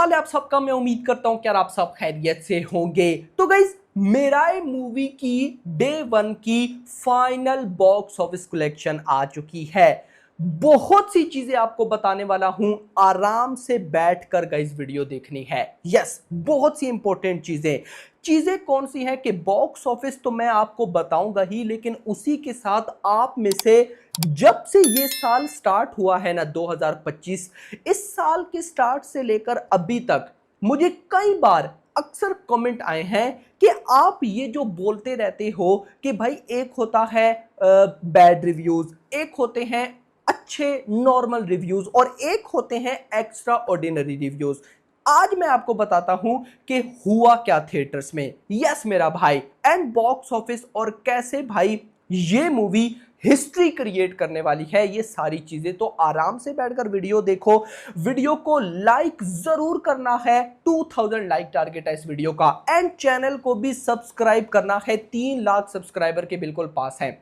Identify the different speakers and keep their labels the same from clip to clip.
Speaker 1: हाल है आप सबका। मैं उम्मीद करता हूं कि यार आप सब खैरियत से होंगे। तो गाइस, मेराए मूवी की डे 1 की फाइनल बॉक्स ऑफिस कलेक्शन आ चुकी है। बहुत सी चीजें आपको बताने वाला हूं, आराम से बैठकर गाइस वीडियो देखनी है। यस, बहुत सी इंपॉर्टेंट चीजें। चीजें कौन सी हैं कि बॉक्स ऑफिस तो मैं आपको बताऊंगा ही, लेकिन उसी के साथ आप में से जब से ये साल स्टार्ट हुआ है ना 2025, इस साल के स्टार्ट से लेकर अभी तक मुझे कई बार अक्सर कमेंट आए हैं कि आप ये जो बोलते रहते हो कि भाई एक होता है बैड रिव्यूज, एक होते हैं अच्छे नॉर्मल रिव्यूज और एक होते हैं एक्स्ट्रा ऑर्डिनरी रिव्यूज। आज मैं आपको बताता हूं कि हुआ क्या थिएटर्स में। यस मेरा भाई, एंड बॉक्स ऑफिस और कैसे भाई ये मूवी हिस्ट्री क्रिएट करने वाली है। ये सारी चीजें तो आराम से बैठकर वीडियो देखो। वीडियो को लाइक जरूर करना है, 2000 लाइक टारगेट है इस वीडियो का। एंड चैनल को भी सब्सक्राइब करना है, 3 लाख सब्सक्राइबर के बिल्कुल पास है।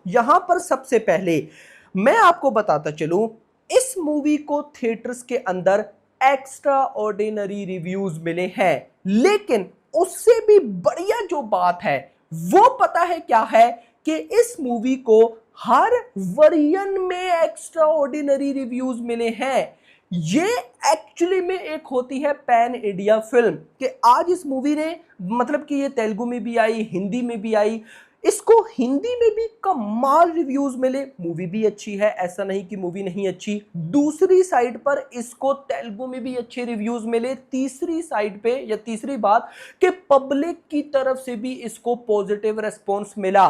Speaker 1: यहां पर सबसे पहले मैं आपको बताता चलूं, इस मूवी को थिएटर्स के अंदर एक्स्ट्रा ऑर्डिनरी रिव्यूज मिले हैं, लेकिन उससे भी बढ़िया जो बात है वो पता है क्या है कि इस मूवी को हर वेरिएंट में एक्स्ट्रा ऑर्डिनरी रिव्यूज मिले हैं। ये एक्चुअली में एक होती है पैन इंडिया फिल्म कि आज इस मूवी ने मतलब कि ये तेलुगु में भी आई, हिंदी में भी आई, इसको हिंदी में भी कमाल रिव्यूज मिले। मूवी भी अच्छी है, ऐसा नहीं कि मूवी नहीं अच्छी। दूसरी साइड पर इसको तेलुगु में भी अच्छे रिव्यूज मिले। तीसरी साइड पे या तीसरी बात कि पब्लिक की तरफ से भी इसको पॉजिटिव रेस्पॉन्स मिला।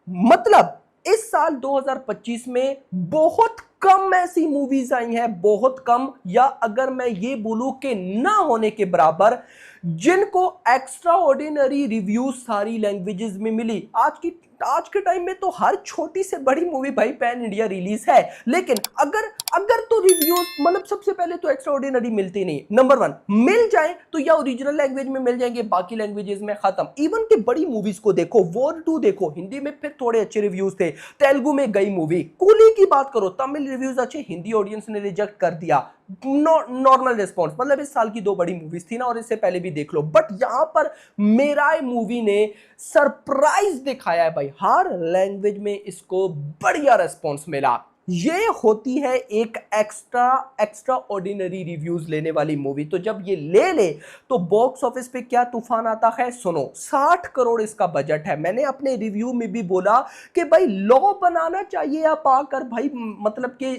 Speaker 1: मतलब इस साल 2025 में बहुत कम ऐसी मूवीज आई हैं, बहुत कम, या अगर मैं ये बोलूं कि ना होने के बराबर, जिनको एक्स्ट्रा ऑर्डिनरी रिव्यूज सारी लैंग्वेजेस में मिली। आज के टाइम में तो हर छोटी से बड़ी मूवी भाई पैन इंडिया रिलीज है, लेकिन अगर अगर तो रिव्यूज मतलब सबसे पहले तो एक्स्ट्रा ऑर्डिनरी मिलती नहीं। नंबर 1 मिल जाए तो या ओरिजिनल लैंग्वेज में मिल जाएंगे, बाकी लैंग्वेजेस में खत्म। इवन के बड़ी मूवीज को देखो, वॉर 2 देखो, हिंदी में फिर थोड़े अच्छे रिव्यूज थे, तेलुगु में गई मूवी। कूली की बात करो, तमिल रिव्यूज अच्छे, हिंदी ऑडियंस ने रिजेक्ट कर दिया। Normal response. मतलब इस साल की 2 बड़ी मूवीज थी ना, और इससे पहले भी देख लो। बट यहां पर मेराए मूवी ने सरप्राइज दिखाया है भाई, हर लैंग्वेज में इसको बढ़िया रिस्पॉन्स मिला। ये होती है एक एक्स्ट्रा ऑर्डिनरी रिव्यूज लेने वाली मूवी। तो जब ये ले तो बॉक्स ऑफिस पे क्या तूफान आता है सुनो। 60 करोड़ इसका बजट है। मैंने अपने रिव्यू में भी बोला कि भाई लॉ बनाना चाहिए आप आकर भाई, मतलब कि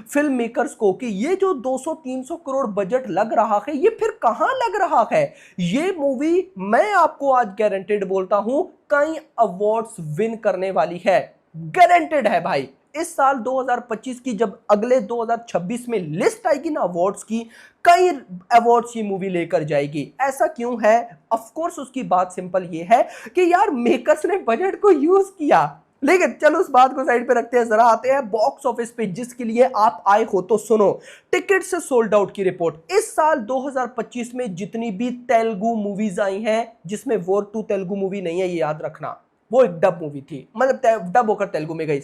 Speaker 1: फिल्म मेकर्स को, कि ये जो 200-300 करोड़ बजट लग रहा है ये फिर कहां लग रहा है। ये मूवी मैं आपको आज गारंटेड बोलता हूं कई अवार्ड्स विन करने वाली है, गारंटेड है भाई। इस साल 2025 की जब अगले 2026 में लिस्ट आएगी ना अवार्ड्स की, कई अवार्ड्स ये मूवी लेकर जाएगी। ऐसा क्यों है? ऑफ कोर्स उसकी बात सिंपल ये है कि यार मेकर्स ने बजट को यूज किया। लेकिन चलो उस बात को साइड पे रखते हैं, जरा आते हैं बॉक्स ऑफिस पे जिसके लिए आप आए हो। तो सुनो, टिकट से सोल्ड आउट की रिपोर्ट। इस साल 2025 में जितनी भी तेलुगु मूवीज आई हैं, जिसमें वॉर 2 तेलुगु मूवी नहीं है, ये याद रखना, वो एक डब मूवी थी, मतलब डब होकर तेलुगु में गई।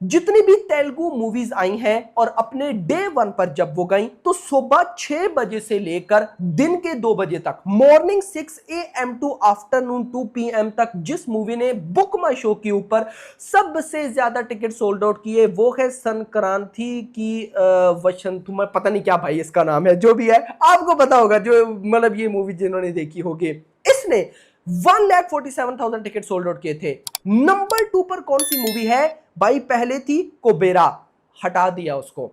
Speaker 1: जितनी भी तेलुगु मूवीज आई हैं और अपने डे 1 पर जब वो गई तो सुबह 6 बजे से लेकर दिन के 2 बजे तक, morning 6 AM to afternoon 2 PM तक, जिस मूवी ने बुक माई शो के ऊपर सबसे ज्यादा टिकट सोल्ड आउट किए वो है संक्रांति की वसंत, मैं पता नहीं क्या भाई इसका नाम है, जो भी है आपको पता होगा, जो मतलब ये मूवी जिन्होंने देखी होगी। इसने 1,47,000 टिकट सोल्ड आउट किए थे। नंबर 2 पर कौन सी मूवी है भाई? पहले थी कोबेरा, हटा दिया उसको।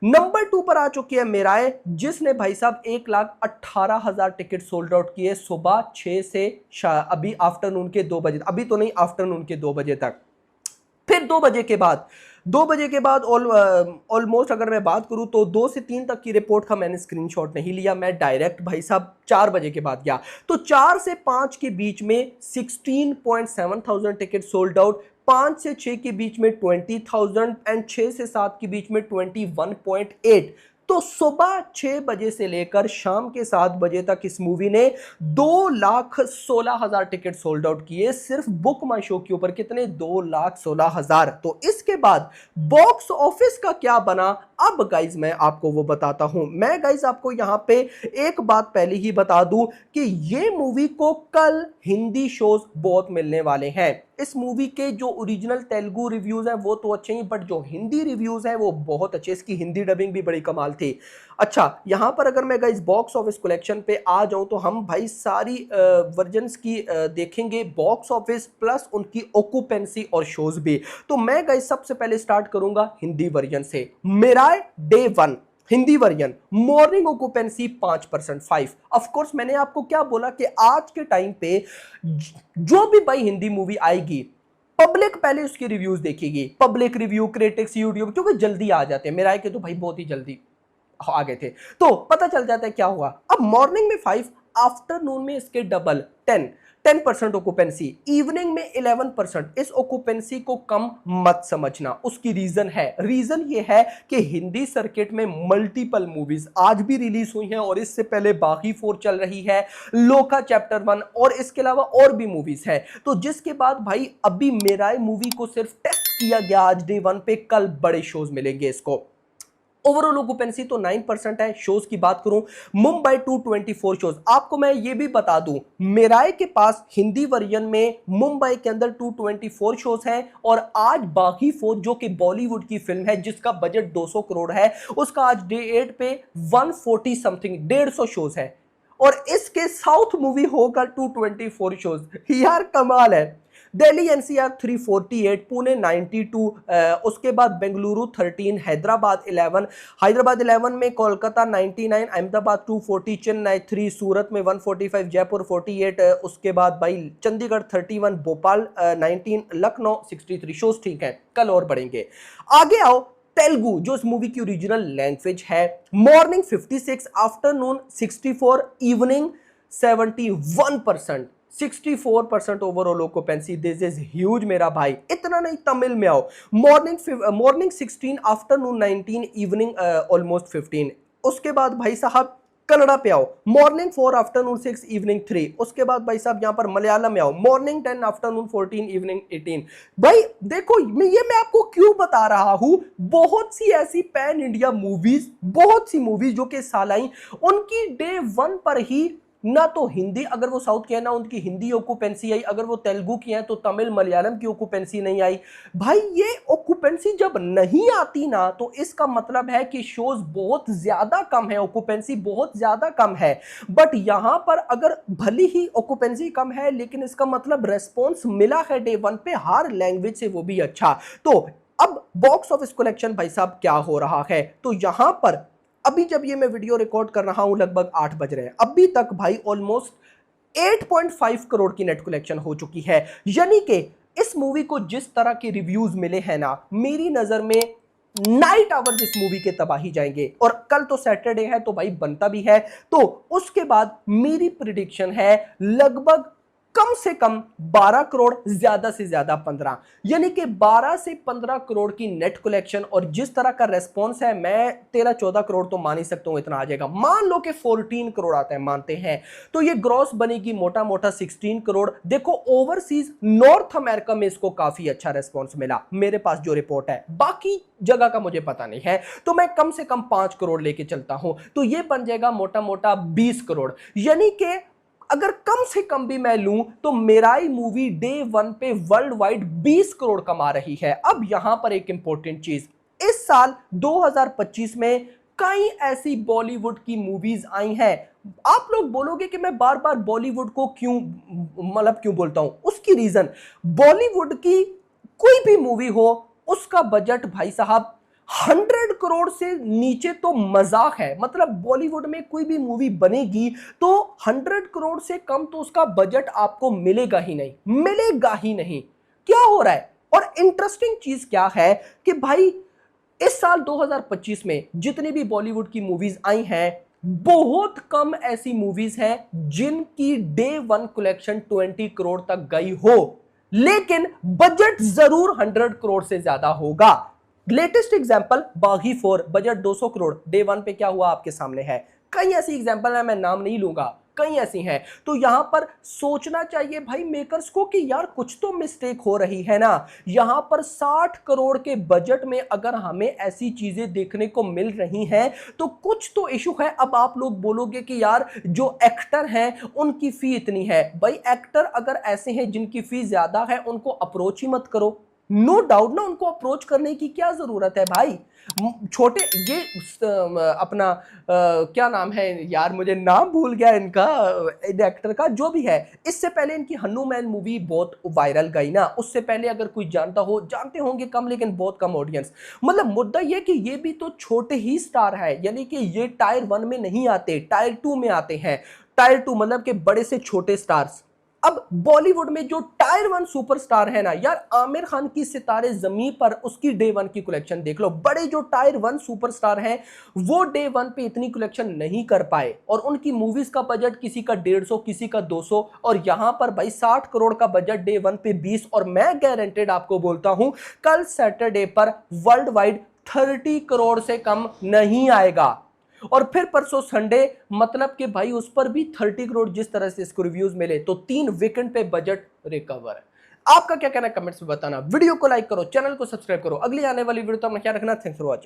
Speaker 1: नंबर 2 पर आ चुकी है मेराए, जिसने भाई साहब 1,18,000 टिकट सोल्ड आउट किए सुबह 6 से अभी आफ्टरनून के 2 बजे, अभी तो नहीं, आफ्टरनून के 2 बजे तक। फिर 2 बजे के बाद ऑलमोस्ट अगर मैं बात करूं तो 2 से 3 तक की रिपोर्ट का मैंने स्क्रीनशॉट नहीं लिया, मैं डायरेक्ट भाई साहब 4 बजे के बाद गया। तो 4 से 5 के बीच में 16.7,000 टिकट सोल्ड आउट, 5 से 6 के बीच में 20,000 एंड 6 से 7 के बीच में 21.8। तो सुबह 6 बजे से लेकर शाम के 7 बजे तक इस मूवी ने 2,16,000 टिकट सोल्ड आउट किए सिर्फ बुक माई शो के ऊपर। कितने? 2,16,000। तो इसके बाद बॉक्स ऑफिस का क्या बना, अब गाइज मैं आपको वो बताता हूं। मैं गाइज आपको यहां पे एक बात पहले ही बता दूं कि ये मूवी को कल हिंदी शोज बहुत मिलने वाले हैं। इस मूवी के जो ओरिजिनल तेलुगु रिव्यूज हैं वो तो अच्छे ही, बट जो हिंदी रिव्यूज हैं वो बहुत अच्छे। इसकी हिंदी डबिंग भी बड़ी कमाल थी। अच्छा, यहां पर अगर मैं गाइस बॉक्स ऑफिस कलेक्शन पे आ जाऊं तो हम भाई सारी वर्जन्स की देखेंगे, बॉक्स ऑफिस प्लस उनकी ऑक्यूपेंसी और शोज भी। तो मैं गाइस सबसे पहले स्टार्ट करूंगा हिंदी वर्जन से। मेराय day 1 Hindi version, morning occupancy 5%, 5। Of course मैंने आपको क्या बोला कि आज के टाइम पे जो भी भाई हिंदी मूवी आएगी, पब्लिक पहले उसकी रिव्यूज देखेगी, पब्लिक रिव्यू, क्रिटिक्स, यूट्यूब, क्योंकि जल्दी आ जाते हैं। मेरा के तो भाई बहुत ही जल्दी आ गए थे, तो पता चल जाता है क्या हुआ। अब मॉर्निंग में 5, आफ्टरनून में इसके डबल 10% ऑक्यूपेंसी, इवनिंग में 11%। इस ऑक्यूपेंसी को कम मत समझना, उसकी रीजन ये है कि हिंदी सर्किट में मल्टीपल मूवीज आज भी रिलीज हुई हैं और इससे पहले बागी 4 चल रही है, लोका चैप्टर 1, और इसके अलावा और भी मूवीज है। तो जिसके बाद भाई अभी मेराय मूवी को सिर्फ टेस्ट किया गया आज डे 1 पे, कल बड़े शोज मिलेंगे इसको। ओवरऑल ऑक्यूपेंसी तो 9% है। शोज की बात करूं, मुंबई 224 शोज। आपको मैं ये भी बता दूं, मेराय के पास हिंदी वर्जन में मुंबई के अंदर 224 शोज हैं, और आज बागी 4 जो कि बॉलीवुड की फिल्म है जिसका बजट 200 करोड़ है, उसका आज डे 8 पे 140 समथिंग 150 शोज है, और इसके साउथ मूवी होगा 224 शोज। यार कमाल है। दिल्ली एनसीआर 348, पुणे 92, उसके बाद बेंगलुरु 13, हैदराबाद 11 में, कोलकाता 99, अहमदाबाद 240, चेन्नई 3, सूरत में 145, जयपुर 48, उसके बाद भाई चंडीगढ़ 31, भोपाल 19, लखनऊ 63 शोज। ठीक है, कल और बढ़ेंगे। आगे आओ, तेलुगु जो इस मूवी की ओरिजिनल लैंग्वेज है, morning 56, afternoon 64, evening 71%, 64% overall occupancy. This is huge मेरा भाई। इतना नहीं, तमिल में आओ, मॉर्निंग 16, आफ्टरनून 19, इवनिंग ऑलमोस्ट 15। उसके बाद भाई साहब कन्नड़ा पे आओ, मॉर्निंग 4, आफ्टरनून 6, इवनिंग 3। उसके बाद भाई साहब यहां पर मलयालम में आओ, मॉर्निंग 10, आफ्टरनून 14, इवनिंग 18। भाई देखो, मैं आपको क्यों बता रहा हूं, बहुत सी ऐसी पैन इंडिया मूवीज, बहुत सी मूवीज जो कि साल आई, उनकी डे 1 पर ही ना तो हिंदी, अगर वो साउथ की है ना उनकी हिंदी ऑक्यूपेंसी आई, अगर वो तेलुगु की है तो तमिल मलयालम की ऑक्यूपेंसी नहीं आई। भाई ये ऑक्यूपेंसी जब नहीं आती ना, तो इसका मतलब है कि शोज बहुत ज्यादा कम है, ऑक्यूपेंसी बहुत ज्यादा कम है। बट यहां पर अगर भली ही ऑक्यूपेंसी कम है, लेकिन इसका मतलब रेस्पॉन्स मिला है डे 1 पे हर लैंग्वेज से, वो भी अच्छा। तो अब बॉक्स ऑफिस कलेक्शन भाई साहब क्या हो रहा है, तो यहां पर अभी जब ये मैं वीडियो रिकॉर्ड कर रहा हूं लगभग 8 बज रहे हैं, अभी तक भाई ऑलमोस्ट 8.5 करोड़ की नेट कलेक्शन हो चुकी है। यानी कि इस मूवी को जिस तरह के रिव्यूज मिले हैं ना, मेरी नजर में नाइट आवर्स इस मूवी के तबाही जाएंगे, और कल तो सैटरडे है तो भाई बनता भी है। तो उसके बाद मेरी प्रिडिक्शन है लगभग कम से कम 12 करोड़, ज्यादा से ज्यादा 15, यानी कि 12 से 15 करोड़ की नेट कलेक्शन। और जिस तरह का रेस्पॉन्स है, मैं 13-14 करोड़ तो मान ही सकता हूं, इतना आ जाएगा। मान लो कि 14 करोड़ आता है, मानते हैं, तो ये ग्रॉस बनेगी मोटा मोटा 16 करोड़। देखो ओवरसीज नॉर्थ अमेरिका में इसको काफी अच्छा रेस्पॉन्स मिला, मेरे पास जो रिपोर्ट है, बाकी जगह का मुझे पता नहीं है, तो मैं कम से कम 5 करोड़ लेके चलता हूं, तो ये बन जाएगा मोटा मोटा 20 करोड़। यानी कि अगर कम से कम भी मैं लूं तो मेराई मूवी डे 1 पे वर्ल्ड वाइड 20 करोड़ कमा रही है। अब यहां पर एक इंपॉर्टेंट चीज, इस साल 2025 में कई ऐसी बॉलीवुड की मूवीज आई हैं। आप लोग बोलोगे कि मैं बार बार बॉलीवुड को क्यों बोलता हूं, उसकी रीजन, बॉलीवुड की कोई भी मूवी हो, उसका बजट भाई साहब 100 करोड़ से नीचे तो मजाक है। मतलब बॉलीवुड में कोई भी मूवी बनेगी तो 100 करोड़ से कम तो उसका बजट आपको मिलेगा ही नहीं। क्या हो रहा है? और इंटरेस्टिंग चीज क्या है कि भाई इस साल 2025 में जितनी भी बॉलीवुड की मूवीज आई हैं, बहुत कम ऐसी मूवीज हैं जिनकी डे 1 कलेक्शन 20 करोड़ तक गई हो, लेकिन बजट जरूर 100 करोड़ से ज्यादा होगा। लेटेस्ट एग्जांपल बागी 4, बजट 200 करोड़, डे वन पे क्या हुआ आपके सामने है। कई ऐसी एग्जांपल है, मैं नाम नहीं लूंगा, कई ऐसी हैं। तो यहां पर सोचना चाहिए भाई मेकर्स को कि यार कुछ तो मिस्टेक हो रही है ना। यहां पर 60 करोड़ के बजट में अगर हमें ऐसी चीजें देखने को मिल रही हैं तो कुछ तो इशू है। अब आप लोग बोलोगे कि यार जो एक्टर हैं उनकी फी इतनी है। भाई एक्टर अगर ऐसे हैं जिनकी फी ज्यादा है उनको अप्रोच ही मत करो। नो डाउट ना, उनको अप्रोच करने की क्या जरूरत है भाई। छोटे ये अपना क्या नाम है यार, मुझे नाम भूल गया इनका, एक्टर का, जो भी है। इससे पहले इनकी हनुमान मूवी बहुत वायरल गई ना, उससे पहले अगर कोई जानता हो, जानते होंगे कम, लेकिन बहुत कम ऑडियंस। मतलब मुद्दा ये कि ये भी तो छोटे ही स्टार है, यानी कि ये टायर 1 में नहीं आते, टायर 2 में आते हैं। टायर 2 मतलब कि बड़े से छोटे स्टार्स। अब बॉलीवुड में जो टायर 1 सुपरस्टार है ना यार, आमिर खान की सितारे जमीन पर, उसकी डे 1 की कलेक्शन देख लो। बड़े जो टायर 1 सुपरस्टार हैं वो डे 1 पे इतनी कलेक्शन नहीं कर पाए, और उनकी मूवीज का बजट किसी का 150, किसी का 200, और यहां पर भाई 60 करोड़ का बजट, डे 1 पे 20। और मैं गारंटेड आपको बोलता हूं कल सैटरडे पर वर्ल्ड वाइड 30 करोड़ से कम नहीं आएगा। और फिर परसों संडे, मतलब कि भाई उस पर भी 30 करोड़ जिस तरह से इसको रिव्यूज मिले, तो 3 वीकेंड पे बजट रिकवर है। आपका क्या कहना है कमेंट्स में बताना। वीडियो को लाइक करो, चैनल को सब्सक्राइब करो। अगली आने वाली वीडियो तो अपना क्या रखना। Thanks for watching.